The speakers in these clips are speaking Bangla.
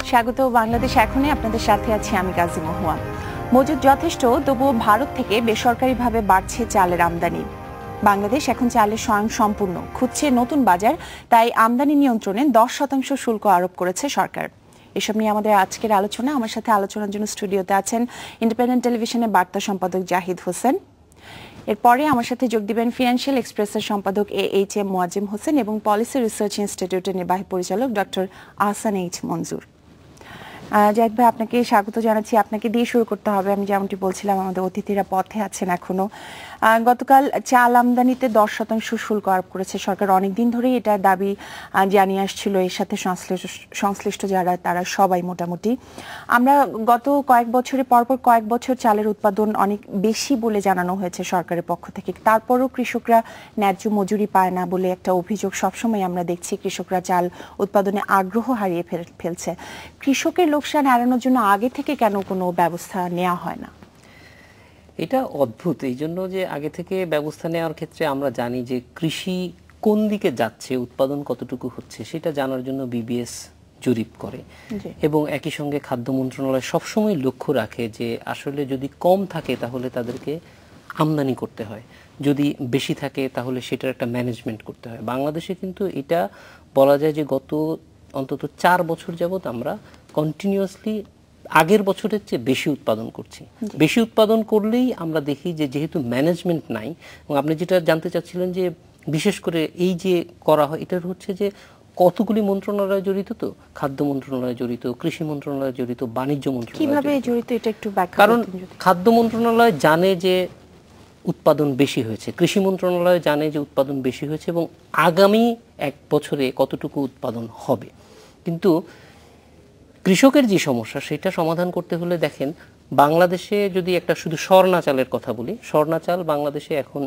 স্বাগত বাংলাদেশ এখনই আপনাদের সাথে আছি আমি কাজী মহুয়া। মজুদ যথেষ্ট, তবুও ভারত থেকে বেসরকারিভাবে বাড়ছে চালের আমদানি। বাংলাদেশ এখন চালের স্বয়ংসম্পূর্ণ, খুঁজছে নতুন বাজার, তাই আমদানি নিয়ন্ত্রণে 10% শুল্ক আরোপ করেছে সরকার। এসব নিয়ে আমাদের আজকের আলোচনা। আমার সাথে আলোচনার জন্য স্টুডিওতে আছেন ইন্ডিপেন্ডেন্ট টেলিভিশনের বার্তা সম্পাদক জাহিদ হোসেন। এরপরে আমার সাথে যোগ দিবেন ফিনান্সিয়াল এক্সপ্রেসের সম্পাদক AHM মোয়াজ্জেম হোসেন এবং পলিসি রিসার্চ ইনস্টিটিউটের নির্বাহী পরিচালক ডক্টর আহসান H মঞ্জুর। জাহিদ ভাই, আপনাকে স্বাগত জানাচ্ছি। আপনাকে দিয়ে শুরু করতে হবে। আমি যেমনটি বলছিলাম, আমাদের অতিথিরা পথে আছেন এখনো। গতকাল চাল আমদানিতে 10% শুল্ক আরোপ করেছে সরকার। অনেকদিন ধরেই এটা দাবি জানিয়ে আসছিল। এর সাথে সংশ্লিষ্ট যারা, তারা সবাই মোটামুটি। আমরা গত কয়েক বছরে পরপর কয়েক বছর চালের উৎপাদন অনেক বেশি বলে জানানো হয়েছে সরকারের পক্ষ থেকে। তারপরও কৃষকরা ন্যায্য মজুরি পায় না বলে একটা অভিযোগ সবসময় আমরা দেখছি। কৃষকরা চাল উৎপাদনে আগ্রহ হারিয়ে ফেলছে। কৃষকের লোকসান এড়ানোর জন্য আগে থেকে কেন কোনো ব্যবস্থা নেওয়া হয় না? এটা অদ্ভুত। এই জন্য যে আগে থেকে ব্যবস্থা নেওয়ার ক্ষেত্রে আমরা জানি যে কৃষি কোন দিকে যাচ্ছে, উৎপাদন কতটুকু হচ্ছে, সেটা জানার জন্য BBS জরিপ করে এবং একই সঙ্গে খাদ্য মন্ত্রণালয় সবসময় লক্ষ্য রাখে যে আসলে যদি কম থাকে তাহলে তাদেরকে আমদানি করতে হয়, যদি বেশি থাকে তাহলে সেটার একটা ম্যানেজমেন্ট করতে হয়। বাংলাদেশে কিন্তু এটা বলা যায় যে গত অন্তত 4 বছর যাবত আমরা কন্টিনিউয়াসলি আগের বছরের চেয়ে বেশি উৎপাদন করছি। বেশি উৎপাদন করলেই আমরা দেখি যে যেহেতু ম্যানেজমেন্ট নাই, এবং আপনি যেটা জানতে চাচ্ছিলেন যে বিশেষ করে এই যে করা হয়, এটার হচ্ছে যে কতগুলি মন্ত্রণালয় জড়িত, তো খাদ্য মন্ত্রণালয় জড়িত, কৃষি মন্ত্রণালয় জড়িত, বাণিজ্য মন্ত্রণালয় কিভাবে জড়িত এটা একটু ব্যাখ্যা কারণ খাদ্য মন্ত্রণালয় জানে যে উৎপাদন বেশি হয়েছে, কৃষি মন্ত্রণালয় জানে যে উৎপাদন বেশি হয়েছে এবং আগামী 1 বছরে কতটুকু উৎপাদন হবে। কিন্তু কৃষকের যে সমস্যা, সেটা সমাধান করতে হলে দেখেন, বাংলাদেশে যদি একটা শুধু স্বর্ণা চালের কথা বলি, স্বর্ণা চাল বাংলাদেশে এখন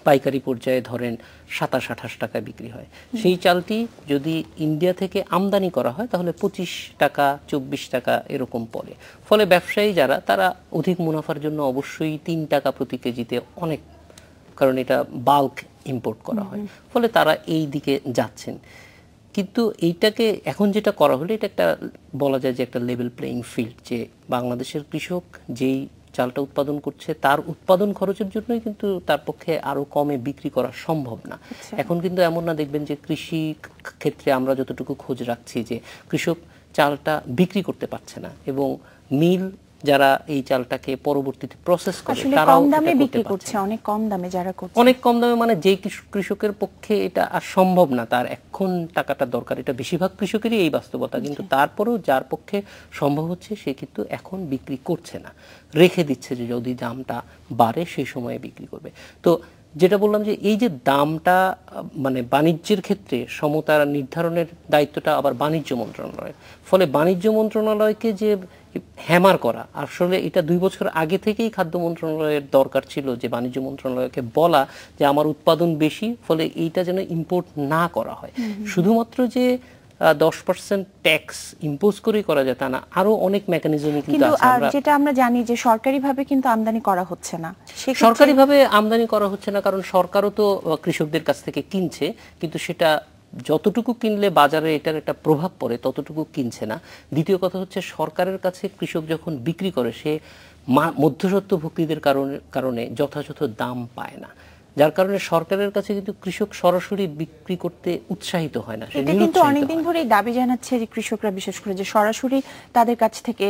পাইকারি পর্যায়ে ধরেন 27-28 টাকায় বিক্রি হয়। সেই চালটি যদি ইন্ডিয়া থেকে আমদানি করা হয় তাহলে 25 টাকা 24 টাকা এরকম পড়ে। ফলে ব্যবসায়ী যারা, তারা অধিক মুনাফার জন্য অবশ্যই 3 টাকা প্রতি কেজিতে অনেক, কারণ এটা বাল্ক ইম্পোর্ট করা হয়, ফলে তারা এই দিকে যাচ্ছেন। কিন্তু এইটাকে এখন যেটা করা হলো, এটা একটা বলা যায় যে একটা লেভেল প্লেইং ফিল্ড, যে বাংলাদেশের কৃষক যেই চালটা উৎপাদন করছে তার উৎপাদন খরচের জন্যই কিন্তু তার পক্ষে আরো কমে বিক্রি করা সম্ভব না। এখন কিন্তু এমন না, দেখবেন যে কৃষি ক্ষেত্রে আমরা যতটুকু খোঁজ রাখছি যে কৃষক চালটা বিক্রি করতে পারছে না, এবং মিল যারা এই চালটাকে পরবর্তীতে প্রসেস করে তারাও কম দামে বিক্রি করছে, অনেক কম দামে যারা করছে, অনেক কম দামে, মানে যে কৃষকের পক্ষে এটা আর সম্ভব না, তার এখন টাকাটা দরকার, এটা বেশিরভাগ কৃষকেরই এই বাস্তবতা। কিন্তু তারপরেও যার পক্ষে সম্ভব হচ্ছে সে কিন্তু এখন বিক্রি করছে না, রেখে দিচ্ছে যে যদি দামটা বাড়ে সেই সময়ে বিক্রি করবে। তো যেটা বললাম যে এই যে দামটা, মানে বাণিজ্যের ক্ষেত্রে সমতা নির্ধারণের দায়িত্বটা আবার বাণিজ্য মন্ত্রণালয়ের। ফলে বাণিজ্য মন্ত্রণালয়কে যে হ্যামার করা, আসলে এটা 2 বছর আগে থেকেই খাদ্য মন্ত্রণালয়ের দরকার ছিল যে বাণিজ্য মন্ত্রণালয়কে বলা যে আমার উৎপাদন বেশি, ফলে এইটা যেন ইম্পোর্ট না করা হয়। শুধুমাত্র যে 10% ট্যাক্স ইম্পোজ করেই করা যায় তা না, আরো অনেক মেকানিজমই কিন্তু আছে। যেটা আমরা জানি যে সরকারিভাবে কিন্তু আমদানি করা হচ্ছে না। সরকারিভাবে আমদানি করা হচ্ছে না কারণ সরকারও তো কৃষকদের কাছ থেকে কিনছে, কিন্তু সেটা যতটুকু কিনলে বাজারে এটার একটা প্রভাব পড়ে ততটুকু কিনছে না। দ্বিতীয় কথা হচ্ছে, সরকারের কাছে কৃষক যখন বিক্রি করে সে মধ্যস্বত্ব ভোক্তাদের কারণে যথাযথ দাম পায় না, যার কারণে সরকারের কাছে কিন্তু কৃষক সরাসরি বিক্রি করতে উৎসাহিত হয় না। এটা কিন্তু অনেকদিন ধরেই দাবি জানাচ্ছে যে কৃষকরা, বিশেষ করে যে সরাসরি তাদের কাছ থেকে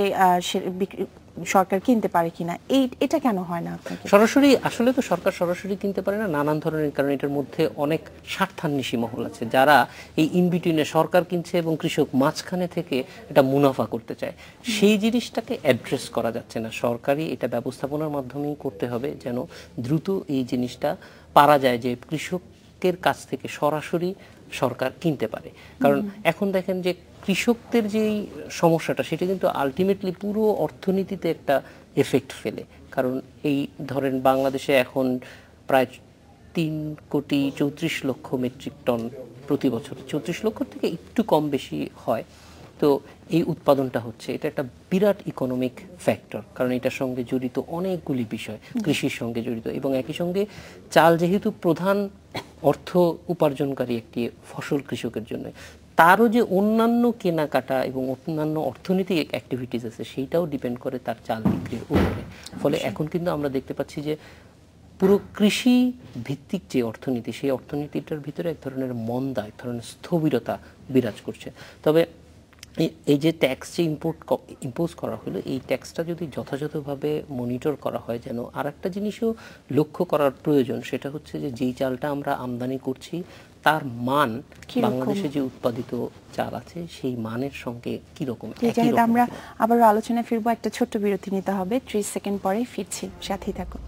সরকার কিনতে পারে কিনা, এটা কেন হয় না? সরাসরি আসলে তো সরকার সরাসরি কিনতে পারে না নানান ধরনের কারণ। এটার মধ্যে অনেক স্বার্থান্বেষী মহল আছে যারা এই ইনবিটুইনে সরকার কিনছে এবং কৃষক মাঝখানে থেকে এটা মুনাফা করতে চায়। সেই জিনিসটাকে অ্যাড্রেস করা যাচ্ছে না। সরকারি এটা ব্যবস্থাপনার মাধ্যমেই করতে হবে যেন দ্রুত এই জিনিসটা পারা যায় যে কৃষকের কাছ থেকে সরাসরি সরকার কিনতে পারে। কারণ এখন দেখেন যে কৃষকদের যেই সমস্যাটা, সেটা কিন্তু আলটিমেটলি পুরো অর্থনীতিতে একটা এফেক্ট ফেলে। কারণ এই ধরেন বাংলাদেশে এখন প্রায় 3,34,00,000 মেট্রিক টন প্রতি বছর, 34 লক্ষ থেকে একটু কম বেশি হয়। তো এই উৎপাদনটা হচ্ছে, এটা একটা বিরাট ইকোনমিক ফ্যাক্টর, কারণ এটার সঙ্গে জড়িত অনেকগুলি বিষয়, কৃষির সঙ্গে জড়িত, এবং একই সঙ্গে চাল যেহেতু প্রধান অর্থ উপার্জনকারী একটি ফসল কৃষকের জন্য, তারও যে অন্যান্য কেনাকাটা এবং অন্যান্য অর্থনৈতিক অ্যাক্টিভিটিস আছে সেইটাও ডিপেন্ড করে তার চাল বিক্রির উপরে। ফলে এখন কিন্তু আমরা দেখতে পাচ্ছি যে পুরো কৃষি ভিত্তিক যে অর্থনীতি, সেই অর্থনীতিটার ভিতরে এক ধরনের মন্দা, এক ধরনের স্থবিরতা বিরাজ করছে। তবে এই যে ট্যাক্স যে ইম্পোজ করা হলো, এই ট্যাক্সটা যদি যথাযথভাবে মনিটর করা হয়, যেন আর একটা জিনিসও লক্ষ্য করার প্রয়োজন, সেটা হচ্ছে যে যেই চালটা আমরা আমদানি করছি তার মান বাংলাদেশে যে উৎপাদিত চাল আছে সেই মানের সঙ্গে কিরকম। আমরা আবারও আলোচনায় ফিরবো, একটা ছোট্ট বিরতি নিতে হবে, 30 সেকেন্ড পরে ফিরছি, সাথেই থাকুন।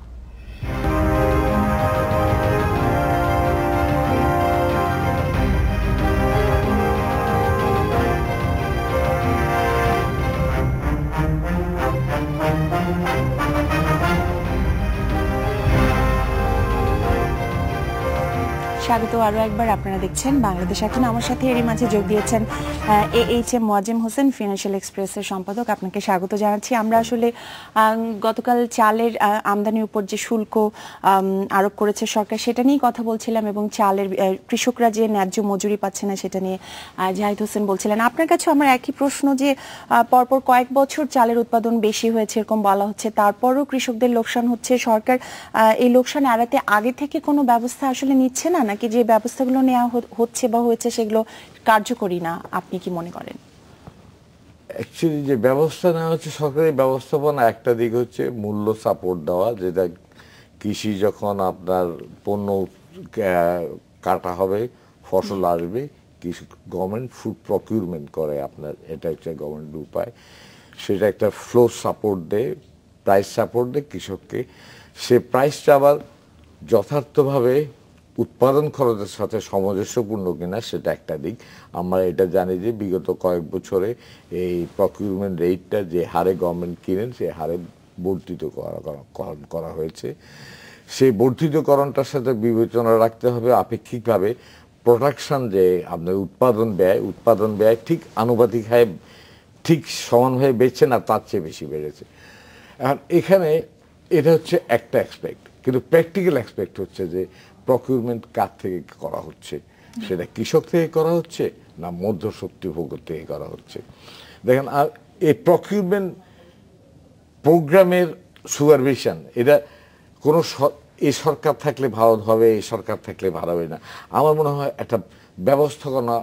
স্বাগত আরও একবার, আপনারা দেখছেন বাংলাদেশ এখন। আমার সাথে এরই মাঝে যোগ দিয়েছেন AHM মোয়াজ্জেম হোসেন, ফিনান্সিয়াল এক্সপ্রেসের সম্পাদক। আপনাকে স্বাগত জানাচ্ছি। আমরা আসলে গতকাল চালের আমদানির উপর যে শুল্ক আরোপ করেছে সরকার, সেটা নিয়েই কথা বলছিলাম, এবং চালের কৃষকরা যে ন্যায্য মজুরি পাচ্ছে না সেটা নিয়ে জাহিদ হোসেন বলছিলেন। আপনার কাছে আমার একই প্রশ্ন, যে পরপর কয়েক বছর চালের উৎপাদন বেশি হয়েছে এরকম বলা হচ্ছে, তারপরও কৃষকদের লোকসান হচ্ছে, সরকার এই লোকসান এড়াতে আগে থেকে কোনো ব্যবস্থা আসলে নিচ্ছে না, নাকি যে ব্যবস্থাগুলো নেওয়া হচ্ছে বা হয়েছে সেগুলো কার্যকরী না? আপনি কি মনে করেন? অ্যাকচুয়ালি যে ব্যবস্থা নেওয়া হচ্ছে, সরকারি ব্যবস্থাপনা একটা দিক হচ্ছে মূল্য সাপোর্ট দেওয়া, যেটা কৃষি যখন আপনার পণ্য কাটা হবে, ফসল আসবে, কৃষি গভর্নমেন্ট ফুড প্রকিউরমেন্ট করে আপনার, এটা হচ্ছে গভর্নমেন্টের উপায়। সেটা একটা ফ্লো সাপোর্ট দেয়, প্রাইস সাপোর্ট দেয় কৃষককে। সে প্রাইসটা আবার যথার্থভাবে উৎপাদন খরচের সাথে সামঞ্জস্যপূর্ণ কিনা সেটা একটা দিক। আমরা এটা জানি যে বিগত কয়েক বছরে এই প্রকিউরমেন্ট রেটটা যে হারে গভর্নমেন্ট কিনেন সে হারে বর্ধিত করা হয়েছে। সেই বর্ধিতকরণটার সাথে বিবেচনা রাখতে হবে আপেক্ষিকভাবে প্রোডাকশন, যে আপনার উৎপাদন ব্যয় ঠিক আনুপাতিক হারে ঠিক সমানভাবে বেড়েছে না, তার চেয়ে বেশি বেড়েছে। এখন এখানে এটা হচ্ছে একটা অ্যাসপেক্ট, কিন্তু প্র্যাকটিক্যাল অ্যাসপেক্ট হচ্ছে যে প্রকিউরমেন্ট কার থেকে করা হচ্ছে, সেটা কৃষক থেকে করা হচ্ছে না মধ্যস্বত্ব ভোগ থেকে করা হচ্ছে। দেখেন, আর এই প্রকিউরমেন্ট প্রোগ্রামের সুপারভিশন, এটা কোনো এই সরকার থাকলে ভালো হবে, এই সরকার থাকলে ভালো হবে না। আমার মনে হয় একটা ব্যবস্থাপনা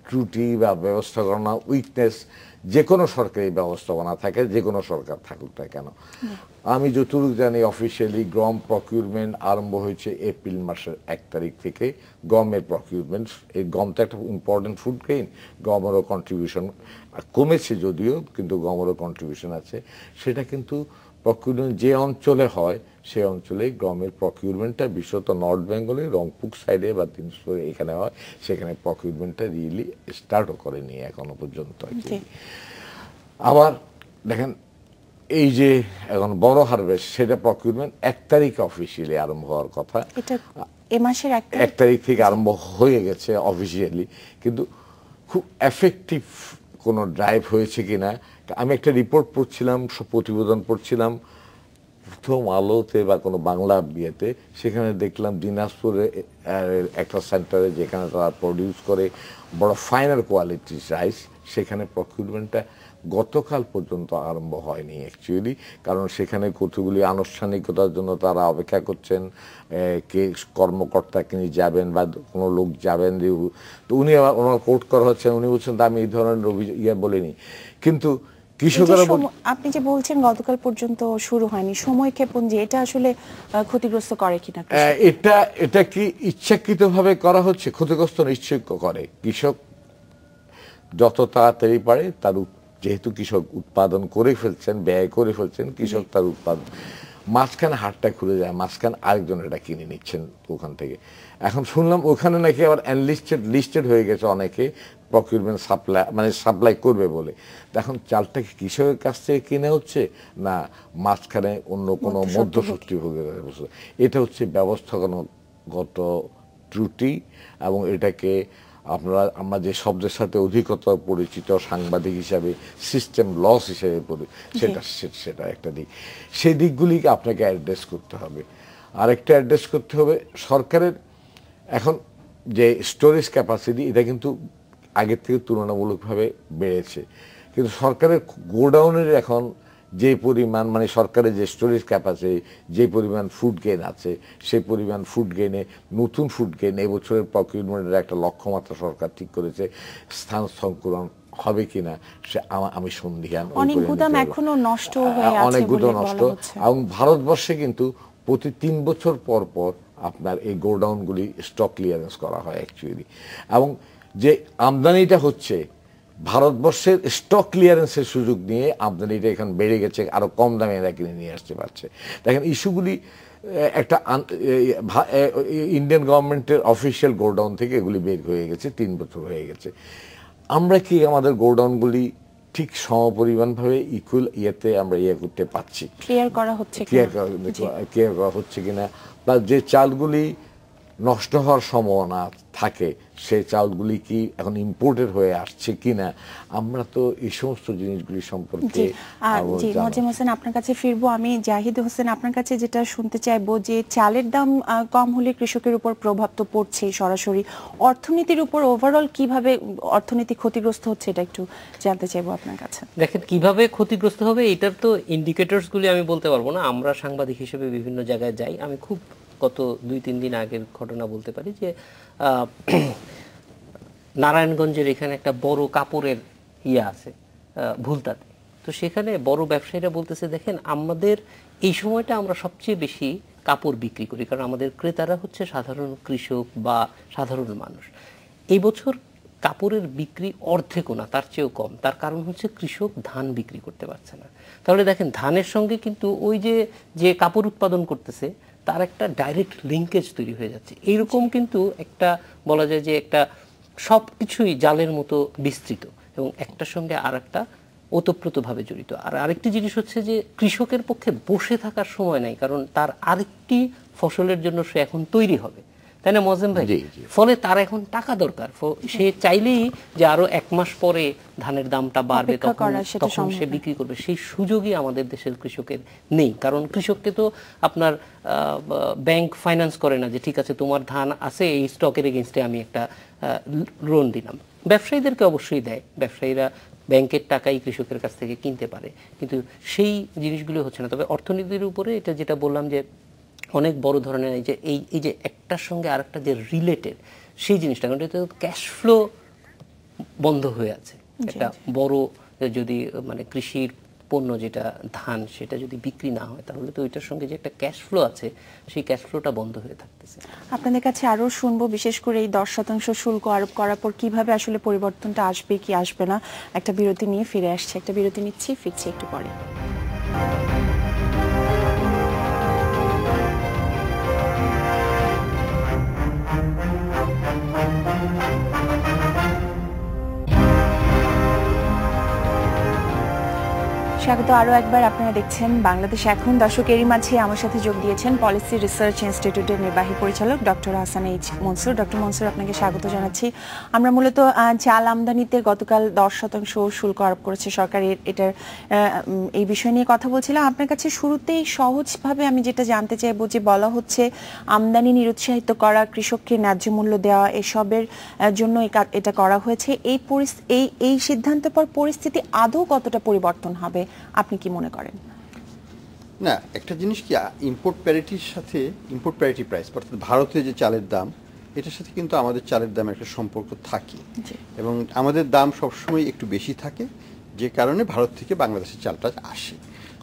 ত্রুটি বা ব্যবস্থাপনা উইকনেস যে কোনো সরকারি ব্যবস্থাপনা থাকে, যে কোনো সরকার থাকুক না কেন। আমি যতটুকু জানি অফিসিয়ালি গম প্রকিউরমেন্ট আরম্ভ হয়েছে এপ্রিল মাসের 1 তারিখ থেকে। গমের প্রকিউরমেন্ট, এই গমটা একটা ইম্পর্টেন্ট ফুড গ্রেইন, গমেরও কন্ট্রিবিউশন কমেছে যদিও, কিন্তু গমেরও কন্ট্রিবিউশন আছে। সেটা কিন্তু প্রকিউরমেন্ট যে অঞ্চলে হয় সেই অঞ্চলে গমের প্রকিউরমেন্টটা, বিশেষত নর্থ বেঙ্গলে রংপুর সাইডে বা দিনাজপুরে এখানে হয়, সেখানে প্রকিউরমেন্টটা রিয়েলি স্টার্টও করেনি এখনো পর্যন্ত। আবার দেখেন, এই যে এখন বড় হারভেস্ট, সেটা প্রকিউরমেন্ট 1 তারিখে অফিসিয়ালি আরম্ভ হওয়ার কথা, এ মাসের 1 তারিখ থেকে আরম্ভ হয়ে গেছে অফিসিয়ালি, কিন্তু খুব এফেক্টিভ কোনো ড্রাইভ হয়েছে কিনা। আমি একটা রিপোর্ট পড়ছিলাম, প্রতিবেদন পড়ছিলাম প্রথম আলোতে বা কোনো বাংলা বিয়েতে, সেখানে দেখলাম দিনাজপুরে একটা সেন্টারে যেখানে তারা প্রডিউস করে বড় ফাইনাল কোয়ালিটির রাইস, সেখানে প্রকিউরমেন্টটা গতকাল পর্যন্ত আরম্ভ হয়নি অ্যাকচুয়ালি। কারণ সেখানে কতগুলি আনুষ্ঠানিকতার জন্য তারা অপেক্ষা করছেন, কে কর্মকর্তা কিনি যাবেন বা কোনো লোক যাবেন, তো উনি আবার ওনার কোর্ট করা হচ্ছে, উনি বলছেন আমি এই ধরনের বলিনি। কিন্তু কৃষকরা, আপনি যে বলছেন গতকাল পর্যন্ত শুরু হয়নি, সময়ক্ষেপণ যে এটা আসলে ক্ষতিগ্রস্ত করে কিনা? এটা কি ইচ্ছাকৃতভাবে করা হচ্ছে? ক্ষতিগ্রস্ত নিশ্চয় করে। কৃষক যত তাড়াতাড়ি পারে তার, যেহেতু কৃষক উৎপাদন করে ফেলছেন, ব্যয় করে ফেলছেন, কৃষক তার উৎপাদন, মাঝখানে হাটটা খুলে যায়, মাঝখানে আরেকজন এটা কিনে নিচ্ছেন ওখান থেকে। এখন শুনলাম ওখানে নাকি আবার লিস্টেড হয়ে গেছে অনেকে প্রকিউরমেন্ট সাপ্লাই করবে বলে। এখন চালটা কি কৃষকের কাছ থেকে কিনে হচ্ছে না মাঝখানে অন্য কোনো মধ্যস্বত্বী ভোগের? এটা হচ্ছে ব্যবস্থাপনাগত ত্রুটি, এবং এটাকে আমরা যে শব্দের সাথে অধিকতর পরিচিত সাংবাদিক হিসাবে সিস্টেম লস হিসেবে পড়ি, সেটা একটা দিক। সেই দিকগুলিকে আপনাকে অ্যাড্রেস করতে হবে। আরেকটা অ্যাড্রেস করতে হবে সরকারের এখন যে স্টোরেজ ক্যাপাসিটি, এটা কিন্তু আগের থেকে তুলনামূলকভাবে বেড়েছে, কিন্তু সরকারের গোডাউনের এখন যে পরিমাণ, মানে সরকারের যে স্টোরেজ ক্যাপাসিটি, যে পরিমাণ ফুড গেইন আছে, সেই পরিমাণ ফুড গেইনে, নতুন ফুড গেইন এবছরের প্রকিউরমেন্টের একটা লক্ষ্যমাত্রা সরকার ঠিক করেছে, স্থান সংকুলন হবে কিনা সে আমি সন্দিহান। অনেক গুদাম এখনো নষ্ট হয়ে আছে, অনেক গুদাম নষ্ট, বলা হচ্ছে। এবং ভারতবর্ষে কিন্তু প্রতি 3 বছর পর পর আপনার এই গোডাউনগুলি স্টক ক্লিয়ারেন্স করা হয় অ্যাকচুয়ালি, এবং যে আমদানিটা হচ্ছে ভারতবর্ষের স্টক ক্লিয়ারেন্সের সুযোগ নিয়ে আমদানিটা এখন বেড়ে গেছে, আরো কম দামে এরা কিনে নিয়ে আসতে পারছে। দেখেন ইস্যুগুলি একটা ইন্ডিয়ান গভর্নমেন্টের অফিসিয়াল গোডাউন থেকে এগুলি বের হয়ে গেছে, 3 বছর হয়ে গেছে। আমরা কি আমাদের গোডাউনগুলি ঠিক সমপরিমাণভাবে ইকুয়াল ইয়েতে আমরা করতে পারছি, ক্লিয়ার করা হচ্ছে কিনা, বা যে চালগুলি নষ্ট হওয়ার সম্ভাবনা থাকে সেই চালগুলি কি এখন ইম্পোর্টেড হয়ে আসছে কিনা, আমরা তো এই সমস্ত জিনিসগুলি সম্পর্কে। মোয়াজ্জেম হোসেন, আপনার কাছে ফিরবো আমি। জাহিদ হোসেন, আপনার কাছে যেটা শুনতে চাইবো যে চালের দাম কম হলে কৃষকের উপর প্রভাব তো পড়ছে সরাসরি, অর্থনীতির উপর ওভারঅল কিভাবে অর্থনীতি ক্ষতিগ্রস্ত হচ্ছে এটা একটু জানতে চাইবো আপনার কাছে। দেখেন কিভাবে ক্ষতিগ্রস্ত হবে এটার তো ইন্ডিকেটরসগুলি আমি বলতে পারবো না, আমরা সাংবাদিক হিসেবে বিভিন্ন জায়গায় যাই। আমি খুব গত 2-3 দিন আগের ঘটনা বলতে পারি যে নারায়ণগঞ্জের এখানে একটা বড় কাপড়ের আছে ভুলতাতে, তো সেখানে বড় ব্যবসায়ীরা বলতেছে দেখেন আমাদের এই সময়টা আমরা সবচেয়ে বেশি কাপড় বিক্রি করি, কারণ আমাদের ক্রেতারা হচ্ছে সাধারণ কৃষক বা সাধারণ মানুষ। এই বছর কাপড়ের বিক্রি অর্ধেকও না, তার চেয়েও কম। তার কারণ হচ্ছে কৃষক ধান বিক্রি করতে পারছে না। তাহলে দেখেন ধানের সঙ্গে কিন্তু ওই যে কাপড় উৎপাদন করতেছে তার একটা ডাইরেক্ট লিঙ্কেজ তৈরি হয়ে যাচ্ছে। এইরকম কিন্তু একটা বলা যায় যে একটা সব কিছুই জালের মতো বিস্তৃত এবং একটার সঙ্গে আর একটা ওতপ্রোতভাবে জড়িত। আর আরেকটি জিনিস হচ্ছে যে কৃষকের পক্ষে বসে থাকার সময় নাই, কারণ তার আরেকটি ফসলের জন্য সে এখন তৈরি হবে, তাই না মোয়াজ্জেম ভাই? ফলে তার এখন টাকা দরকার, সে চাইলেই যে আরো 1 মাস পরে ধানের দামটা বাড়বে তখন সে বিক্রি করবে, সেই সুযোগই আমাদের দেশের কৃষকের নেই। কারণ কৃষককে তো আপনার ব্যাংক ফাইন্যান্স করে না যে ঠিক আছে তোমার ধান আছে এই স্টকের এগেইনস্টে আমি একটা লোন দিলাম। ব্যবসায়ীদেরকে অবশ্যই দেয়, ব্যবসায়ীরা ব্যাংকের টাকাই কৃষকের কাছ থেকে কিনতে পারে, কিন্তু সেই জিনিসগুলো হচ্ছে না। তবে অর্থনীতির উপরে এটা যেটা বললাম যে অনেক বড় ধরনের এই যে একটার সঙ্গে আরেকটা যে রিলেটেড সেই জিনিসটা, কারণ এটা ক্যাশ ফ্লো বন্ধ হয়ে আছে। একটা বড় যদি মানে কৃষির পণ্য যেটা ধান সেটা যদি বিক্রি না হয় তাহলে তো ওইটার সঙ্গে যে একটা ক্যাশ ফ্লো আছে সেই ক্যাশ ফ্লোটা বন্ধ হয়ে থাকতেছে। আপনাদের কাছে আরো শুনবো, বিশেষ করে এই 10% শুল্ক আরোপ করার পর কিভাবে আসলে পরিবর্তনটা আসবে কি আসবে না। একটা বিরতি নিয়ে ফিরে আসছে, একটা বিরতি নিচ্ছি, ফিরছি একটু পরে। স্বাগত আরো একবার, আপনারা দেখছেন বাংলাদেশ এখন। দর্শক, এরই মাঝে আমার সাথে যোগ দিয়েছেন পলিসি রিসার্চ ইনস্টিটিউটের নির্বাহী পরিচালক doctor Hasan H Mansur. Doctor Mansur, আপনাকে স্বাগত জানাচ্ছি। আমরা মূলত চাল আমদানিতে গতকাল 10% শুল্ক আরোপ করেছে সরকার, এটার এই বিষয় নিয়ে কথা বলছিলাম। আপনার কাছে শুরুতেই সহজভাবে আমি যেটা জানতে চাইবো যে বলা হচ্ছে আমদানি নিরুৎসাহিত করা, কৃষককে ন্যায্য মূল্য দেওয়া, এসবের জন্য এটা করা হয়েছে। এই সিদ্ধান্তের পর পরিস্থিতি আদৌ কতটা পরিবর্তন হবে আপনি কি মনে করেন? না, একটা জিনিস কি, ইম্পোর্ট প্যারিটির সাথে ইম্পোর্ট প্যারিটি প্রাইস অর্থাৎ ভারতে যে চালের দাম এটার সাথে কিন্তু আমাদের চালের দামের একটা সম্পর্ক থাকে, এবং আমাদের দাম সবসময় একটু বেশি থাকে, যে কারণে ভারত থেকে বাংলাদেশের চালটা আসে।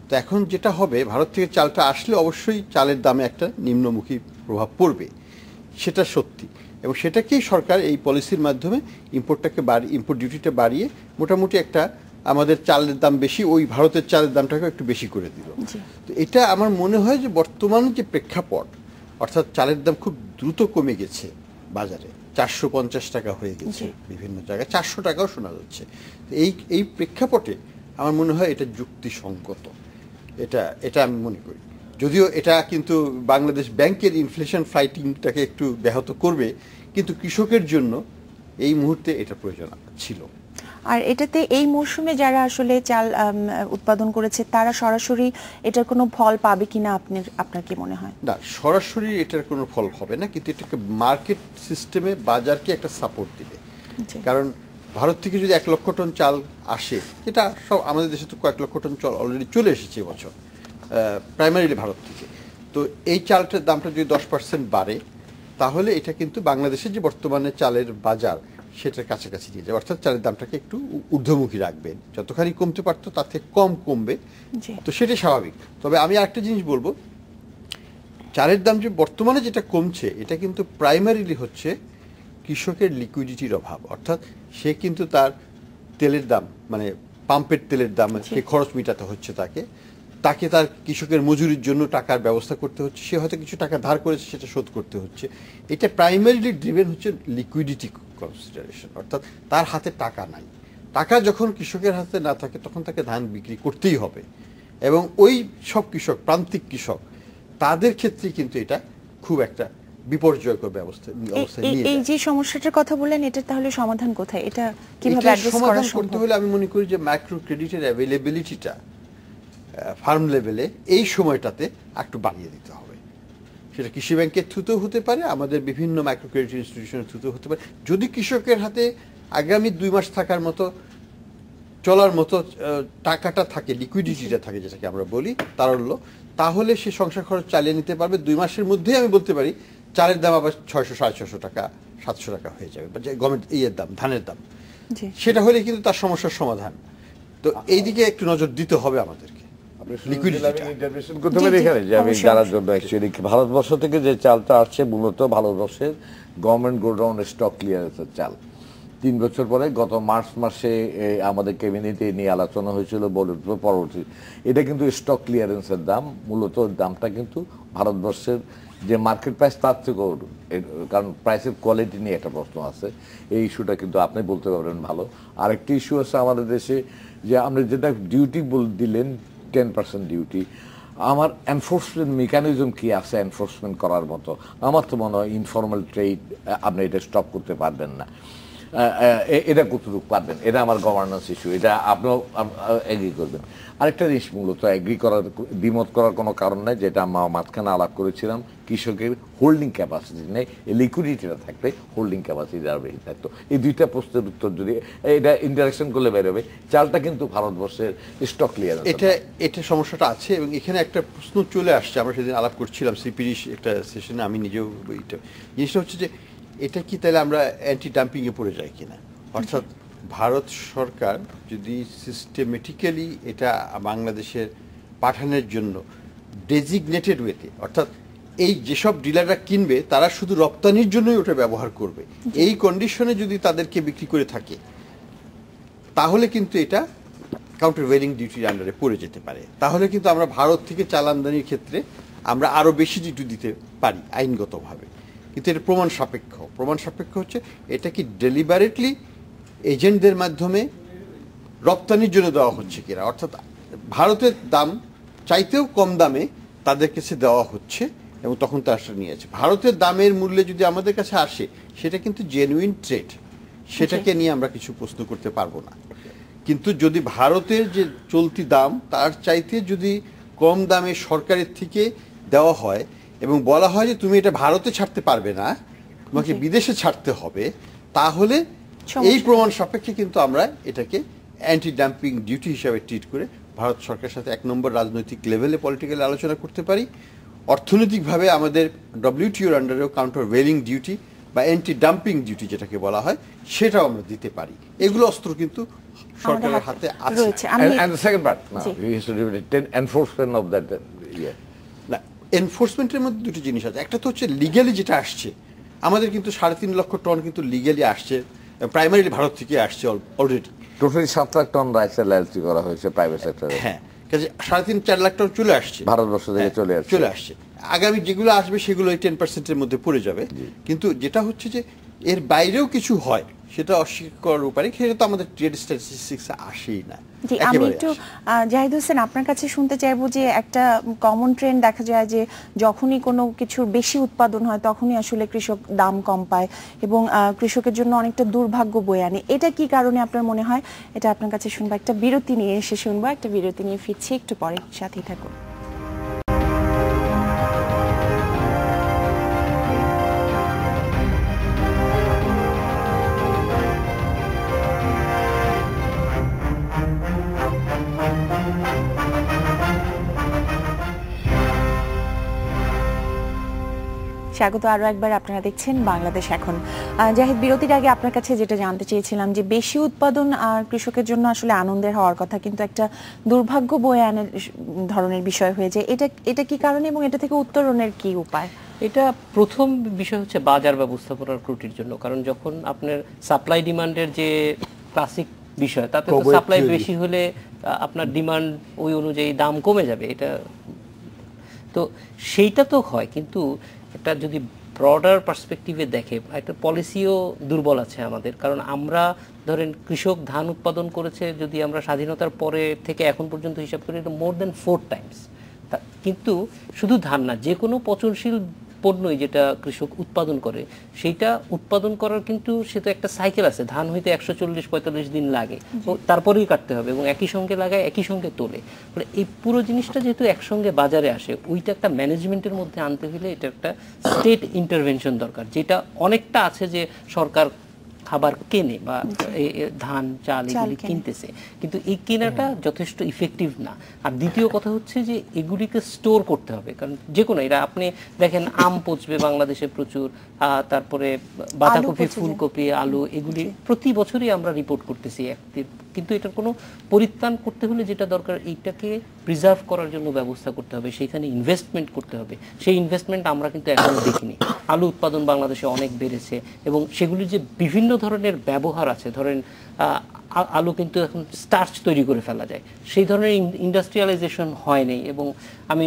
তো এখন যেটা হবে, ভারত থেকে চালটা আসলে অবশ্যই চালের দামে একটা নিম্নমুখী প্রভাব পড়বে, সেটা সত্যি, এবং সেটাকেই সরকার এই পলিসির মাধ্যমে ইম্পোর্ট ডিউটিটা বাড়িয়ে মোটামুটি একটা আমাদের চালের দাম বেশি, ওই ভারতের চালের দামটাকে একটু বেশি করে দিল। তো এটা আমার মনে হয় যে বর্তমান যে প্রেক্ষাপট, অর্থাৎ চালের দাম খুব দ্রুত কমে গেছে বাজারে, 450 টাকা হয়ে গেছে, বিভিন্ন জায়গায় 400 টাকাও শোনা যাচ্ছে। এই প্রেক্ষাপটে আমার মনে হয় এটা যুক্তিসঙ্গত, এটা আমি মনে করি। যদিও এটা কিন্তু বাংলাদেশ ব্যাংকের ইনফ্লেশন ফাইটিংটাকে একটু ব্যাহত করবে, কিন্তু কৃষকের জন্য এই মুহূর্তে এটা প্রয়োজন ছিল। আর এটাতে এই মৌসুমে যারা আসলে চাল উৎপাদন করেছে তারা সরাসরি এটার কোনো ফল পাবে কিনা আপনার কি মনে হয়? না, সরাসরি এটার কোনো ফল হবে না, কিন্তু এটাকে মার্কেট সিস্টেমে বাজারকে একটা সাপোর্ট দিবে। কারণ ভারত থেকে যদি 1 লক্ষ টন চাল আসে, এটা সব আমাদের দেশে তো কয়েক লক্ষ টন চাল অলরেডি চলে এসেছে এবছর প্রাইমারিলি ভারত থেকে। তো এই চালটার দামটা যদি 10% বাড়ে, তাহলে এটা কিন্তু বাংলাদেশের যে বর্তমানে চালের বাজার সেটার কাছাকাছি নিয়ে যাবে, অর্থাৎ চালের দামটাকে একটু ঊর্ধ্বমুখী রাখবেন। যতখানি কমতে পারতো তার থেকে কম কমবে, তো সেটাই স্বাভাবিক। তবে আমি আরেকটা জিনিস বলবো, চালের দাম যে বর্তমানে যেটা কমছে, এটা কিন্তু প্রাইমারিলি হচ্ছে কৃষকের লিকুইডিটির অভাব, অর্থাৎ সে কিন্তু তার তেলের দাম, মানে পাম্পের তেলের দাম, সে খরচ মেটাতে হচ্ছে তাকে তার কৃষকের মজুরির জন্য টাকার ব্যবস্থা করতে হচ্ছে, সে হয়তো কিছু টাকা ধার করেছে সেটা শোধ করতে হচ্ছে। এটা প্রাইমারিলি ড্রিভেন হচ্ছে লিকুইডিটি কনসিডারেশন, অর্থাৎ তার হাতে টাকা নাই। টাকা যখন কৃষকের হাতে না থাকে তখন তাকে ধান বিক্রি করতেই হবে, এবং ওই সব কৃষক, প্রান্তিক কৃষক, তাদের ক্ষেত্রে কিন্তু এটা খুব একটা বিপর্যয়কর অবস্থা নিয়ে এই যে সমস্যাটার কথা বললেন, এটা তাহলে সমাধান কোথায়? এটা কিভাবে অ্যাড্রেস করা সমাধান সম্ভব? করতে হলে আমি মনে করি যে মাইক্রো ক্রেডিটের অ্যাভেলেবিলিটিটা ফার্ম লেভেলে এই সময়টাতে একটু বাড়িয়ে দিতে হবে। সেটা কৃষি ব্যাংকের থ্রুতেও হতে পারে, আমাদের বিভিন্ন মাইক্রো ক্রেডিট ইনস্টিটিউশনের থ্রুতেও হতে পারে। যদি কৃষকের হাতে আগামী 2 মাস থাকার মতো, চলার মতো টাকাটা থাকে, লিকুইডিটিটা থাকে, যেটাকে আমরা বলি তারল্য, তাহলে সে সংসার খরচ চালিয়ে নিতে পারবে। 2 মাসের মধ্যেই আমি বলতে পারি চালের দাম আবার 600, 650 টাকা, 700 টাকা হয়ে যাবে, বা গভর্নমেন্ট দাম, ধানের দাম। সেটা হলে কিন্তু তার সমস্যার সমাধান। তো এই দিকে একটু নজর দিতে হবে আমাদেরকে। ভারতবর্ষ থেকে যে চালটা আসছে মূলত ভারতবর্ষের গভর্নমেন্ট গোডাউনের স্টক ক্লিয়ারেন্সের চাল। 3 বছর পরে গত মার্চ মাসে আমাদের ক্যাবিনেটে নিয়ে আলোচনা হয়েছিল, পরবর্তী এটা কিন্তু স্টক ক্লিয়ারেন্সের দাম, মূলত দামটা কিন্তু ভারতবর্ষের যে মার্কেট প্রাইস তার থেকেও, কারণ প্রাইসের কোয়ালিটি নিয়ে একটা প্রশ্ন আছে, এই ইস্যুটা কিন্তু আপনি বলতে পারবেন ভালো। আরেকটি ইস্যু আছে আমাদের দেশে, যে আপনি যেটা ডিউটি দিলেন 10% ডিউটি, আমার এনফোর্সমেন্ট মেকানিজম কি আছে এনফোর্সমেন্ট করার মতো? আমার তো মনে হয় ইনফর্মাল ট্রেড আপনি এটা স্টপ করতে পারবেন না। এটা কতটুকু পারবেন, এটা আমার গভর্নেন্স ইস্যু, এটা আপনিও এগ্রি করবেন। আরেকটা জিনিস মূলত এগ্রি করার, দ্বিমত করার কোনো কারণ নেই, যেটা আমরা মাঝখানে আলাপ করেছিলাম, কৃষকের হোল্ডিং ক্যাপাসিটি নেই, লিকুইডিটিটা থাকলে হোল্ডিং ক্যাপাসিটি আরও বেশি থাকতো। এই 2টা প্রশ্নের উত্তর যদি এটা ইন্টারাকশন করলে বেরোবে, চালটা কিন্তু ভারতবর্ষের স্টক ক্লিয়ারেন্স, এটা সমস্যাটা আছে। এবং এখানে একটা প্রশ্ন চলে আসছে, আমরা সেদিন আলাপ করছিলাম সিপিডি একটা সেশনে, আমি নিজেও এইটা জিনিসটা হচ্ছে যে এটা কি তাহলে আমরা অ্যান্টি ডাম্পিংয়ে পড়ে যাই কিনা, অর্থাৎ ভারত সরকার যদি সিস্টেমেটিক্যালি এটা বাংলাদেশের পাঠানোর জন্য ডেজিগনেটেড ওয়েতে, অর্থাৎ এই যেসব ডিলাররা কিনবে তারা শুধু রপ্তানির জন্যই ওটা ব্যবহার করবে, এই কন্ডিশনে যদি তাদেরকে বিক্রি করে থাকে, তাহলে কিন্তু এটা কাউন্টার ভেলিং ডিউটির আন্ডারে পড়ে যেতে পারে। তাহলে কিন্তু আমরা ভারত থেকে চাল আমদানির ক্ষেত্রে আমরা আরও বেশি ডিউটি দিতে পারি আইনগতভাবে, কিন্তু এটা প্রমাণ সাপেক্ষ হচ্ছে এটা কি ডেলিবারেটলি এজেন্টদের মাধ্যমে রপ্তানির জন্য দেওয়া হচ্ছে কিনা, অর্থাৎ ভারতের দাম চাইতেও কম দামে তাদের কাছে দেওয়া হচ্ছে, এবং তখন তারা সেটা নিয়ে আছে। ভারতের দামের মূল্যে যদি আমাদের কাছে আসে, সেটা কিন্তু জেনুইন ট্রেড, সেটাকে নিয়ে আমরা কিছু প্রশ্ন করতে পারবো না। কিন্তু যদি ভারতের যে চলতি দাম তার চাইতে যদি কম দামে সরকারের থেকে দেওয়া হয়, এবং বলা হয় যে তুমি এটা ভারতে ছাড়তে পারবে না, তোমাকে বিদেশে ছাড়তে হবে, তাহলে এই প্রমাণ সাপেক্ষে কিন্তু আমরা এটাকে অ্যান্টি ডাম্পিং ডিউটি হিসাবে ট্রিট করে ভারত সরকারের সাথে 1 নম্বর রাজনৈতিক লেভেলে পলিটিক্যালি আলোচনা করতে পারি। অর্থনৈতিকভাবে আমাদের ডব্লিউটিওর আন্ডারেও কাউন্টার ভেলিং ডিউটি বা অ্যান্টি ডাম্পিং ডিউটি যেটাকে বলা হয়, সেটাও আমরা দিতে পারি। এগুলো অস্ত্র কিন্তু সরকারের হাতে আছে। এনফোর্সমেন্টের মধ্যে 2টি জিনিস আছে। একটা তো হচ্ছে লিগ্যালি যেটা আসছে, আমাদের কিন্তু 3.5 লক্ষ টন কিন্তু লিগ্যালি আসছে, প্রাইমারিলি ভারত থেকে আসছে অলরেডি। টোটালি 7 লাখ টন রাইসের লাইসেন্স করা হয়েছে প্রাইভেট সেক্টরে। হ্যাঁ, কাজে 3.5-4 লাখ টন চলে আসছে ভারতবর্ষ থেকে, চলে আসছে। আগামী যেগুলো আসবে সেগুলো 10%-এর মধ্যে পড়ে যাবে। কিন্তু যেটা হচ্ছে যে এর বাইরেও কিছু হয়, সেটা অস্বীকার করার উপায়, সেটা তো আমাদের ট্রেড স্ট্যাটিস্টিক্সে আসেই না। আমি একটু জাহিদ হোসেন আপনার কাছে শুনতে চাইবো যে একটা কমন ট্রেন্ড দেখা যায় যে যখনই কোনো কিছুর বেশি উৎপাদন হয় তখনই আসলে কৃষক দাম কম পায়, এবং কৃষকের জন্য অনেকটা দুর্ভাগ্য বয়ে আনে। এটা কি কারণে আপনার মনে হয়? এটা আপনার কাছে শুনবো, একটা বিরতি নিয়ে এসে শুনবো, একটা বিরতি নিয়ে ফিরছি একটু পরে, সাথেই থাকুন। স্বাগত আরো একবার। আপনারা দেখছেন বাংলাদেশ এখন। জাহিদ, বিরতির আগে আপনার কাছে যেটা জানতে চেয়েছিলাম যে বেশি উৎপাদন কৃষকের জন্য আসলে আনন্দের হওয়ার কথা, কিন্তু একটা দুর্ভাগ্য বয়ে আনার ধরনের বিষয় হয়ে যায়। এটা কি কারণে এবং এটা থেকে উত্তরণের কি উপায়? এটা প্রথম বিষয় হচ্ছে বাজার ব্যবস্থাপনার ত্রুটির জন্য। কারণ যখন আপনার সাপ্লাই ডিমান্ডের যে ক্লাসিক বিষয়, তাতে তো সাপ্লাই বেশি হলে আপনার ডিমান্ড ওই অনুযায়ী দাম কমে যাবে, এটা তো সেইটা তো হয়। কিন্তু একটা যদি ব্রডার পার্সপেক্টিভে দেখে, একটা পলিসিও দুর্বল আছে আমাদের। কারণ আমরা ধরেন কৃষক ধান উৎপাদন করেছে, যদি আমরা স্বাধীনতার পরে থেকে এখন পর্যন্ত হিসাব করি, এটা মোর দেন 4 টাইমস। কিন্তু শুধু ধান না, যে কোনো পচনশীল পণ্যই যেটা কৃষক উৎপাদন করে, সেইটা উৎপাদন করার কিন্তু সে তো একটা সাইকেল আছে। ধান হইতে 140-45 দিন লাগে, তারপরেই কাটতে হবে, এবং একই সঙ্গে লাগায় একই সঙ্গে তোলে। মানে এই পুরো জিনিসটা যেহেতু একসঙ্গে বাজারে আসে, ওইটা একটা ম্যানেজমেন্টের মধ্যে আনতে গেলে এটা একটা স্টেট ইন্টারভেনশন দরকার, যেটা অনেকটা আছে যে সরকার খাবার কেনে বা ধান চাল এগুলি কিনতেছে, কিন্তু এই কেনাটা যথেষ্ট ইফেক্টিভ না। আর দ্বিতীয় কথা হচ্ছে যে এগুলিকে স্টোর করতে হবে। কারণ যে কোনো এরা আপনি দেখেন আম পচবে বাংলাদেশে প্রচুর, তারপরে বাঁধাকপি, ফুলকপি, আলু, এগুলি প্রতি বছরই আমরা রিপোর্ট করতেছি। কিন্তু এটার কোনো পরিত্রাণ করতে হলে যেটা দরকার, এইটাকে প্রিজার্ভ করার জন্য ব্যবস্থা করতে হবে, সেইখানে ইনভেস্টমেন্ট করতে হবে। সেই ইনভেস্টমেন্ট আমরা কিন্তু এখনো দেখিনি। আলু উৎপাদন বাংলাদেশে অনেক বেড়েছে, এবং সেগুলির যে বিভিন্ন ধরনের ব্যবহার আছে, ধরেন আলু কিন্তু এখন স্টার্চ তৈরি করে ফেলা যায়, সেই ধরনের ইন্ডাস্ট্রিয়ালাইজেশন হয়নি, এবং আমি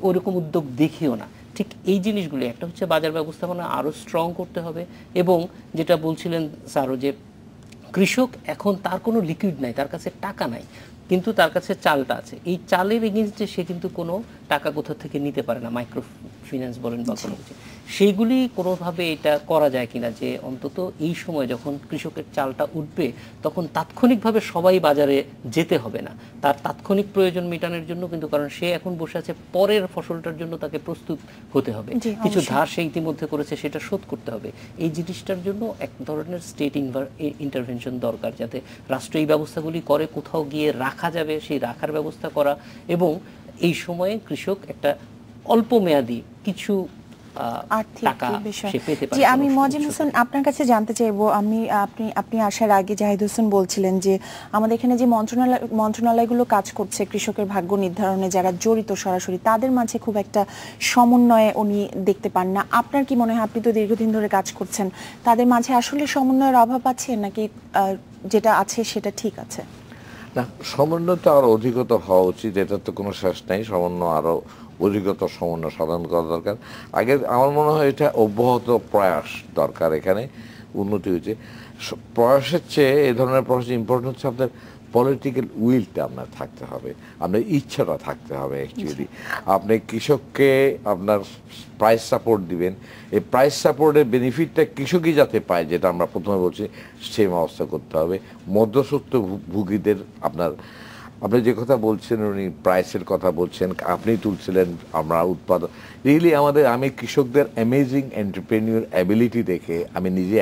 ওরকম উদ্যোগ দেখিও না। ঠিক এই জিনিসগুলি, একটা হচ্ছে বাজার ব্যবস্থাপনা আরও স্ট্রং করতে হবে, এবং যেটা বলছিলেন স্যারও যে কৃষক এখন তার কোনো লিকুইড নাই, তার কাছে টাকা নাই, কিন্তু তার কাছে চালটা আছে। এই চালের এগেইনস্টে সে কিন্তু কোনো টাকা কোথা থেকে নিতে পারে না, মাইক্রো ফিন্যান্স বলেন বা কোনো কিছু। সেইগুলি কোনোভাবে এটা করা যায় কিনা, যে অন্তত এই সময় যখন কৃষকের চালটা উঠবে, তখন তাৎক্ষণিকভাবে সবাই বাজারে যেতে হবে না, তার তাৎক্ষণিক প্রয়োজন মেটানোর জন্য, কিন্তু কারণ সে এখন বসে আছে, পরের ফসলটার জন্য তাকে প্রস্তুত হতে হবে। কিছু ধার সে ইতিমধ্যে করেছে, সেটা শোধ করতে হবে। এই জিনিসটার জন্য এক ধরনের স্টেট ইন্টারভেনশন দরকার, যাতে রাষ্ট্র এই ব্যবস্থাগুলি করে, কোথাও গিয়ে রাখা যাবে সেই রাখার ব্যবস্থা করা, এবং এই সময়ে কৃষক একটা অল্প মেয়াদি কিছু টাকা সে পেতে পারে। আমি মজিদ হোসেন আপনার কাছে জানতে চাইবো, আপনি আসার আগে জাহিদ হোসেন বলছিলেন যে আমাদের এখানে যে মন্ত্রণালয়গুলো কাজ করছে কৃষকের ভাগ্য নির্ধারণে, যারা জড়িত সরাসরি, তাদের মাঝে খুব একটা সমন্বয়ে উনি দেখতে পান না। আপনার কি মনে হয়, আপনি তো দীর্ঘদিন ধরে কাজ করছেন, তাদের মাঝে আসলে সমন্বয়ের অভাব আছে, নাকি যেটা আছে সেটা ঠিক আছে? না, সমন্বয় তো আরো অধিকতর হওয়া উচিত, এটা তো কোনো শেষ নেই। সমন্বয় আরো অধিকতর সমন্বয় সাধন করা দরকার। আগে আমার মনে হয় এটা অব্যাহত প্রয়াস দরকার, এখানে উন্নতি হয়েছে। প্রয়াসের চেয়ে এই ধরনের প্রয়াস ইম্পর্টেন্ট হচ্ছে আপনার পলিটিক্যাল উইলটা আপনার থাকতে হবে, আপনার ইচ্ছাটা থাকতে হবে। অ্যাকচুয়ালি আপনি কৃষককে আপনার প্রাইস সাপোর্ট দিবেন, এই প্রাইস সাপোর্টের বেনিফিটটা কৃষকই যাতে পায়, যেটা আমরা প্রথমে বলছি, সেই ব্যবস্থা করতে হবে। মধ্যস্বত্ব ভোগীদের আপনি যে কথা বলছেন, উনি প্রাইসের কথা বলছেন, আপনি তুলছিলেন আমরা উৎপাদন, রিয়েলি আমি কৃষকদের অ্যামেজিং এন্টারপ্রেনিউর অ্যাবিলিটি দেখে আমি নিজে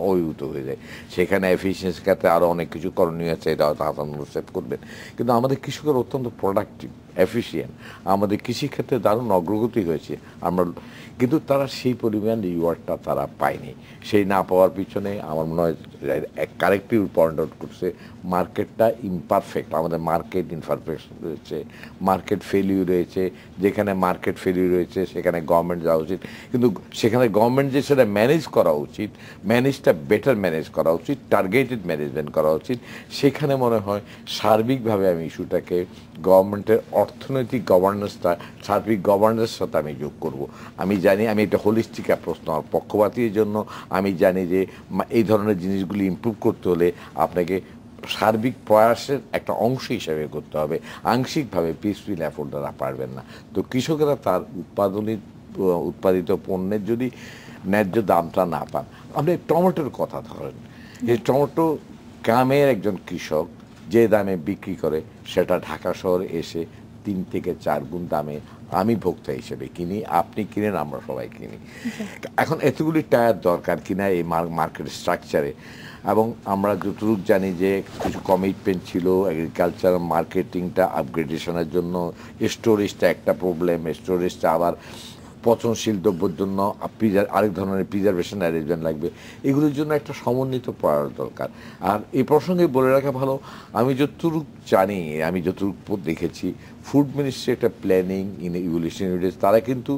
অভিভূত হয়ে যাই। সেখানে এফিসিয়েন্সি ক্ষেত্রে আরও অনেক কিছু করণীয় আছে, এটা হয়তো হাসান সেভ করবেন। কিন্তু আমাদের কৃষকের অত্যন্ত প্রোডাক্টিভ, এফিসিয়েন্ট, আমাদের কৃষিক্ষেত্রে দারুণ অগ্রগতি হয়েছে কিন্তু তারা সেই পরিমাণ রিওয়ার্ডটা তারা পায়নি। সেই না পাওয়ার পিছনে আমার মনে হয় কারেক্টিভ পয়েন্ট আউট করছে, মার্কেটটা ইমপারফেক্ট, আমাদের মার্কেট ইনপারফেকশন রয়েছে, মার্কেট ফেলিউর রয়েছে। যেখানে মার্কেট ফেলিউর রয়েছে সেখানে গভর্নমেন্ট যাওয়া উচিত, কিন্তু সেখানে গভর্নমেন্ট যে সেটা ম্যানেজ করা উচিত, ম্যানেজটা বেটার ম্যানেজ করা উচিত, টার্গেটেড ম্যানেজমেন্ট করা উচিত। সেখানে মনে হয় সার্বিকভাবে আমি ইস্যুটাকে গভর্নমেন্টের অর্থনৈতিক গভর্নেন্সটা, সার্বিক গভর্নেন্সের সাথে আমি যোগ করব। আমি জানি আমি একটা হোলিস্টিক অ্যাপ্রোচ নেওয়ার পক্ষপাতীর জন্য, আমি জানি যে এই ধরনের জিনিসগুলি ইমপ্রুভ করতে হলে আপনাকে সার্বিক প্রয়াসের একটা অংশ হিসাবে করতে হবে, আংশিকভাবে পিসফুল এফোর্ট দ্বারা পারবেন না। তো কৃষকেরা তার উৎপাদিত পণ্যের যদি ন্যায্য দামটা না পান, আপনি টমেটোর কথা ধরেন, যে টমেটো গ্রামের একজন কৃষক যে দামে বিক্রি করে, সেটা ঢাকা শহরে এসে 3 থেকে 4 গুণ দামে আমি ভোক্তা হিসেবে কিনি, আপনি কিনেন, আমরা সবাই কিনি। এখন এতগুলি টায়ার দরকার কিনা এই মার্কেট স্ট্রাকচারে, এবং আমরা যতটুকু জানি যে কিছু কমিটমেন্ট ছিল এগ্রিকালচার মার্কেটিংটা আপগ্রেডেশনের জন্য। স্টোরেজটা একটা প্রবলেম, স্টোরেজটা আবার পচনশীল দ্রব্যের জন্য আরেক ধরনের প্রিজার্ভেশন অ্যারেঞ্জমেন্ট লাগবে, এগুলোর জন্য একটা সমন্বিত প্রয়াস দরকার। আর এই প্রসঙ্গে বলে রাখা ভালো, আমি যতটুকু জানি, আমি যতটুকু দেখেছি, ফুড মিনিস্ট্রি একটা প্ল্যানিং ইভলিউশন ইউনিট, তারা কিন্তু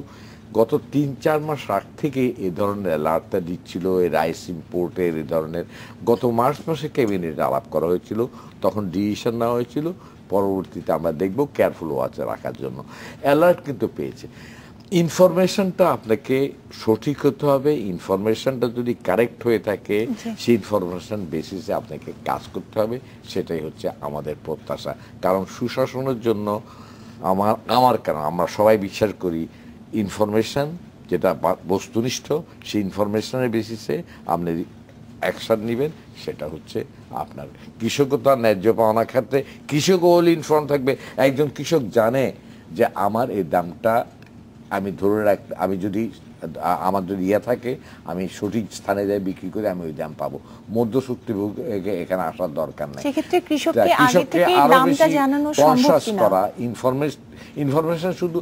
গত 3-4 মাস আগ থেকে এ ধরনের অ্যালার্টটা দিচ্ছিল, এই রাইস ইম্পোর্টের এ ধরনের। গত মার্চ মাসে ক্যাবিনেটে আলাপ করা হয়েছিল, তখন ডিসিশন নেওয়া হয়েছিল, পরবর্তীতে আমরা দেখব কেয়ারফুল ওয়াচে রাখার জন্য। অ্যালার্ট কিন্তু পেয়েছে। ইনফরমেশনটা আপনাকে সঠিক হতে হবে, ইনফরমেশনটা যদি কারেক্ট হয়ে থাকে সেই ইনফরমেশন বেসিসে আপনাকে কাজ করতে হবে, সেটাই হচ্ছে আমাদের প্রত্যাশা। কারণ সুশাসনের জন্য কারণ আমরা সবাই বিশ্বাস করি ইনফরমেশন যেটা বস্তুনিষ্ঠ, সেই ইনফরমেশনের বেসিসে আপনি অ্যাকশন নেবেন, সেটা হচ্ছে আপনার কৃষকতার ন্যায্য পাওনা ক্ষেত্রে কৃষক ওল ইনফর্ম থাকবে। একজন কৃষক জানে যে আমার এই দামটা আমি ধরে আমি যদি আমার যদি থাকে, আমি সঠিক স্থানে যাই বিক্রি করে আমি ওই দাম পাবো, মধ্যস্থতা এখানে আসার দরকার নেই। সেক্ষেত্রে কৃষককে আরো বেশি কনসাস করা, ইনফরমেশন শুধু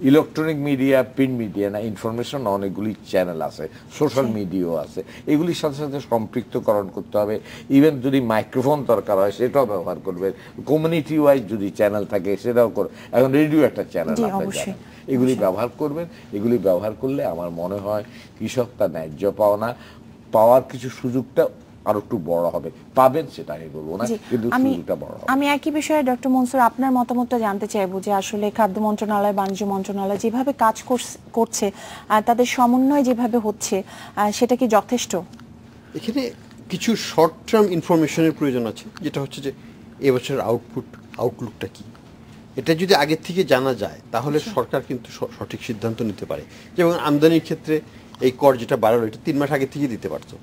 ইলেকট্রনিক মিডিয়া, প্রিন্ট মিডিয়া না, ইনফরমেশন অনেকগুলি চ্যানেল আছে, সোশ্যাল মিডিয়াও আছে, এগুলির সাথে সাথে সম্পৃক্তকরণ করতে হবে। ইভেন যদি মাইক্রোফোন দরকার হয় সেটাও ব্যবহার করবে, কমিউনিটি ওয়াইজ যদি চ্যানেল থাকে সেটাও করবে। এখন রেডিও একটা চ্যানেল আছে, এগুলি ব্যবহার করবেন। এগুলি ব্যবহার করলে আমার মনে হয় কৃষক তার ন্যায্য পাওয়ার কিছু সুযোগটা আরো একটু বড় হবে, পাবেন সেটা আমি বলবো না, কিন্তু সুযোগটা বড় হবে। আমি একই বিষয়ে ডক্টর মনসুর আপনার মতামতটা জানতে চাইবো যে আসলে খাদ্য মন্ত্রণালয়, বাণিজ্য মন্ত্রণালয় যেভাবে কাজ করছে, তাদের সমন্বয় যেভাবে হচ্ছে, সেটা কি যথেষ্ট? এখানে কিছু শর্ট টার্ম ইনফরমেশনের প্রয়োজন আছে, যেটা হচ্ছে যে এবছরের আউটলুকটা কি, এটা যদি আগের থেকে জানা যায় তাহলে সরকার কিন্তু সঠিক সিদ্ধান্ত নিতে পারে। যেমন আমদানির ক্ষেত্রে এই কর যেটা বাড়ালো, এটা 3 মাস আগে থেকে দিতে পারতো,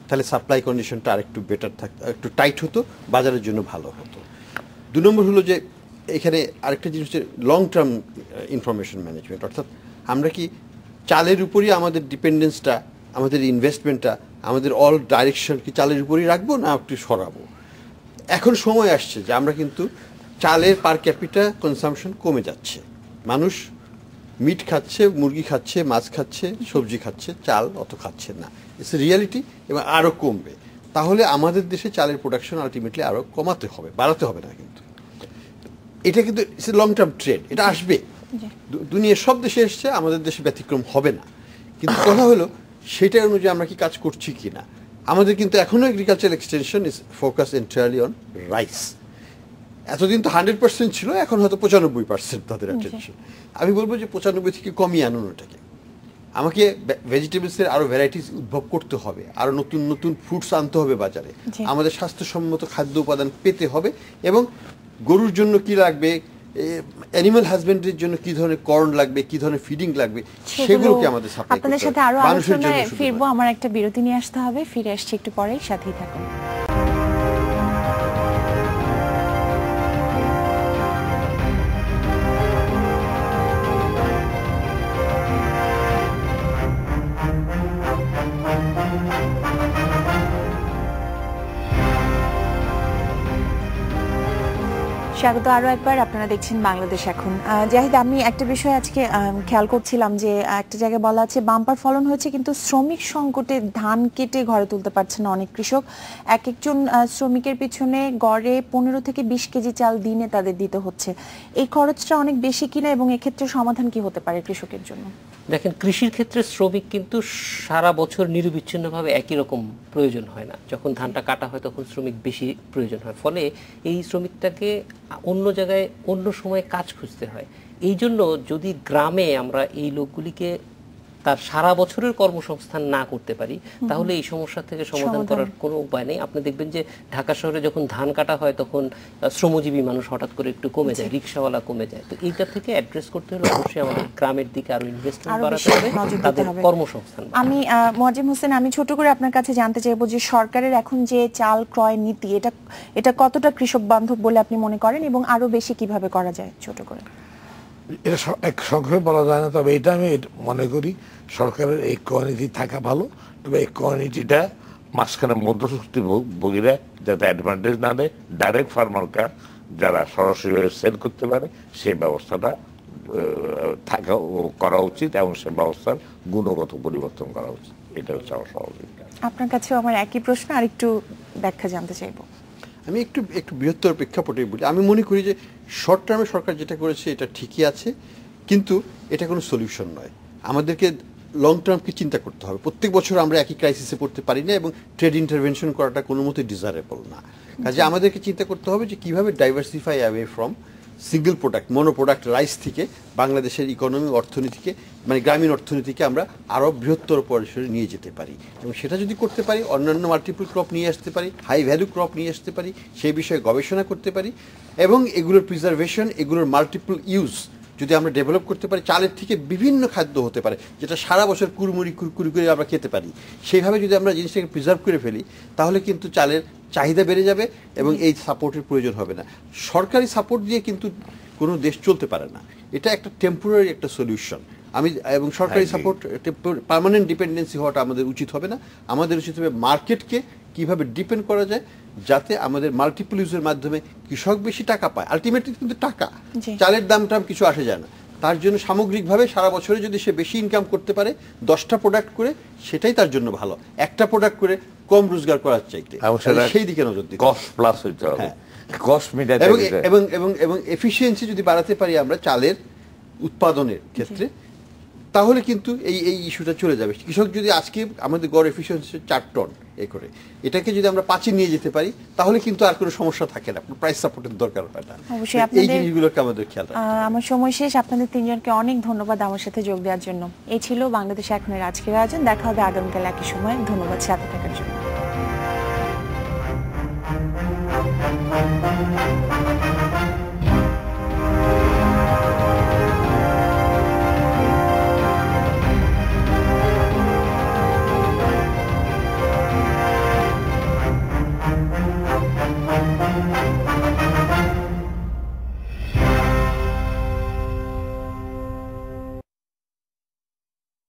তাহলে সাপ্লাই কন্ডিশনটা আরেকটু বেটার থাকতো, একটু টাইট হতো, বাজারের জন্য ভালো হতো। 2 নম্বর হলো যে এখানে আরেকটা জিনিস হচ্ছে লং টার্ম ইনফরমেশন ম্যানেজমেন্ট, অর্থাৎ আমরা কি চালের উপরই আমাদের ডিপেন্ডেন্সটা, আমাদের ইনভেস্টমেন্টটা, আমাদের অল ডাইরেকশন কি চালের উপরই রাখবো না একটু সরাবো। এখন সময় আসছে যে আমরা কিন্তু চালের পার ক্যাপিটা কনসামশন কমে যাচ্ছে, মানুষ মিট খাচ্ছে, মুরগি খাচ্ছে, মাছ খাচ্ছে, সবজি খাচ্ছে, চাল অত খাচ্ছে না, ইটস রিয়ালিটি, এবং আরও কমবে। তাহলে আমাদের দেশে চালের প্রোডাকশন আলটিমেটলি আরও কমাতে হবে, বাড়াতে হবে না। কিন্তু এটা কিন্তু ইটস লং টার্ম ট্রেন্ড, এটা আসবে, দুনিয়ার সব দেশে এসছে, আমাদের দেশে ব্যতিক্রম হবে না। কিন্তু কথা হলো সেটা অনুযায়ী আমরা কি কাজ করছি কি না। আমাদের কিন্তু এখনও agriculture extension is focus entirely on rice. এতদিন তো 100% ছিল, এখন হয়তো 95% তাদের অ্যাটেনশন। আমি বলবো যে 95 থেকে কমিয়ে আনুন ওটাকে। আমাকে ভেজিটেবলসের আরও ভ্যারাইটিস উদ্ভব করতে হবে, আরও নতুন নতুন ফ্রুটস আনতে হবে বাজারে, আমাদের স্বাস্থ্যসম্মত খাদ্য উপাদান পেতে হবে, এবং গরুর জন্য কি লাগবে, অ্যানিমাল হাজবেন্ডারির জন্য কি ধরনের কর্ন লাগবে, কি ধরনের ফিডিং লাগবে, সেগুলোকে আমাদের সাপ্লাই করতে হবে। আপনাদের সাথে আরো আলোচনায় ফিরবো, আমার একটা বিরতি নিয়ে আসতে হবে, ফিরে আসছি একটু পরেই, সাথেই থাকুন। স্বাগত আরো একবার, আপনারা দেখছেন বাংলাদেশ এখন। জাহিদ, আমি একটা বিষয় আজকে খেয়াল করছিলাম যে একটা জায়গায় বলা আছে বাম্পার ফলন হয়েছে, কিন্তু শ্রমিক সংকটে ধান কেটে ঘরে তুলতে পারছে না অনেক কৃষক। একজন শ্রমিকের পিছনে গড়ে 15 থেকে 20 কেজি চাল দিনে তাদের দিতে হচ্ছে। এই খরচটা অনেক বেশি কিনা, এবং এক্ষেত্রে সমাধান কি হতে পারে কৃষকের জন্য? দেখেন, কৃষির ক্ষেত্রে শ্রমিক কিন্তু সারা বছর নিরবিচ্ছিন্নভাবে একই রকম প্রয়োজন হয় না। যখন ধানটা কাটা হয় তখন শ্রমিক বেশি প্রয়োজন হয়, ফলে এই শ্রমিকটাকে অন্য জায়গায় অন্য সময় কাজ খুঁজতে হয়। এই জন্য যদি গ্রামে আমরা এই লোকগুলিকে তার সারা বছরের কর্মসংস্থান না করতে পারি, তাহলে এই সমস্যা থেকে সমাধান করার কোনো উপায় নেই। আপনি দেখবেন যে ঢাকা শহরে যখন ধান কাটা হয় তখন শ্রমজীবী মানুষ হঠাৎ করে একটু কমে যায়, রিক্সাওয়ালা কমে যায়। তো এইটা থেকে অ্যাড্রেস করতে হলে অবশ্যই আমাদের গ্রামের দিকে আরো ইনভেস্টমেন্ট বাড়াতে হবে, তাদের কর্মসংস্থান। আমি মোয়াজ্জেম হোসেন, আমি ছোট করে আপনার কাছে জানতে চাইবো যে সরকারের এখন যে চাল ক্রয় নীতি, এটা কতটা কৃষক বান্ধব বলে আপনি মনে করেন, এবং আরো বেশি কিভাবে করা যায়? ছোট করে এটা এক সংক্ষেপে বলা যায় না, তবে এটা আমি মনে করি সরকারের এই কোয়ালিটি থাকা ভালো, তবে এই কোয়ালিটিটা মাঝখানে মধ্যস্থি ভোগীরা যাতে অ্যাডভান্টেজ না দেয়, ডাইরেক্ট ফার্মাররা যারা সরাসরি সেল করতে পারে সেই ব্যবস্থাটা থাকা করা উচিত এবং সে ব্যবস্থার গুণগত পরিবর্তন করা উচিত। এটা হচ্ছে আমার স্বাভাবিক। আপনার কাছেও আমার একই প্রশ্ন, আর একটু ব্যাখ্যা জানতে চাইবো। আমি একটু বৃহত্তর প্রেক্ষাপটে বলি। আমি মনে করি যে শর্ট টার্মে সরকার যেটা করেছে এটা ঠিকই আছে, কিন্তু এটা কোনো সলিউশন নয়। আমাদেরকে লং টার্মকে চিন্তা করতে হবে। প্রত্যেক বছর আমরা একই ক্রাইসিসে পড়তে পারি না, এবং ট্রেড ইন্টারভেনশন করাটা কোনো মতে ডিজারেবল না। কাজে আমাদেরকে চিন্তা করতে হবে যে কীভাবে diversify away from single product, mono product rice থেকে বাংলাদেশের ইকোনমি অর্থনীতিকে, মানে গ্রামীণ অর্থনীতিকে আমরা আরও বৃহত্তর পরিসরে নিয়ে যেতে পারি। এবং সেটা যদি করতে পারি, অন্যান্য মাল্টিপল ক্রপ নিয়ে আসতে পারি, হাই ভ্যালু ক্রপ নিয়ে আসতে পারি, সেই বিষয়ে গবেষণা করতে পারি, এবং এগুলোর প্রিজার্ভেশন, এগুলোর মাল্টিপল ইউজ যদি আমরা ডেভেলপ করতে পারি, চালের থেকে বিভিন্ন খাদ্য হতে পারে যেটা সারা বছর কুরকুরি করে আমরা খেতে পারি, সেইভাবে যদি আমরা জিনিসটাকে প্রিজার্ভ করে ফেলি, তাহলে কিন্তু চালের চাহিদা বেড়ে যাবে এবং এই সাপোর্টের প্রয়োজন হবে না। সরকারি সাপোর্ট দিয়ে কিন্তু কোনো দেশ চলতে পারে না, এটা একটা টেম্পোরারি একটা সলিউশন। এবং সরকারি সাপোর্ট পার্মানেন্ট ডিপেন্ডেন্সি হওয়াটা আমাদের উচিত হবে না। আমাদের উচিত হবে মার্কেটকে কিভাবে ডিপেন্ড করা যায়, যাতে আমাদের মাল্টিপল ইউজের মাধ্যমে কৃষক বেশি টাকা পায়। আলটিমেটলি কিন্তু টাকা, চালের দামটা কিছু আসে যায় না। তার জন্য সামগ্রিকভাবে সারা বছরে যদি সে বেশি ইনকাম করতে পারে 10টা প্রোডাক্ট করে, সেটাই তার জন্য ভালো, একটা প্রোডাক্ট করে কম রোজগার করার চাইতে। সেই দিকে নজর দিতে কস্ট প্লাস হইতে হবে, কস্ট মিটাতে এবং এফিসিয়েন্সি যদি বাড়াতে পারি আমরা চালের উৎপাদনের ক্ষেত্রে, তাহলে কিন্তু এই ইস্যুটা চলে যাবে। কৃষক যদি আজকে আমাদের গড় এফিসিয়েন্সি 4 টন করে, এটাকে যদি আমরা 5-এ নিয়ে যেতে পারি, তাহলে কিন্তু আর কোনো সমস্যা থাকে না, প্রাইস সাপোর্টের দরকার হয় না। এই জিনিসগুলোকে আমাদের খেয়াল রাখতে হবে। আমার সময় শেষ। আপনাদের তিনজনকে অনেক ধন্যবাদ আমার সাথে যোগ দেওয়ার জন্য। এই ছিল বাংলাদেশ এখনের আজকের আয়োজন। দেখা হবে আগামীকাল একই সময়। ধন্যবাদ সাথে থাকার জন্য।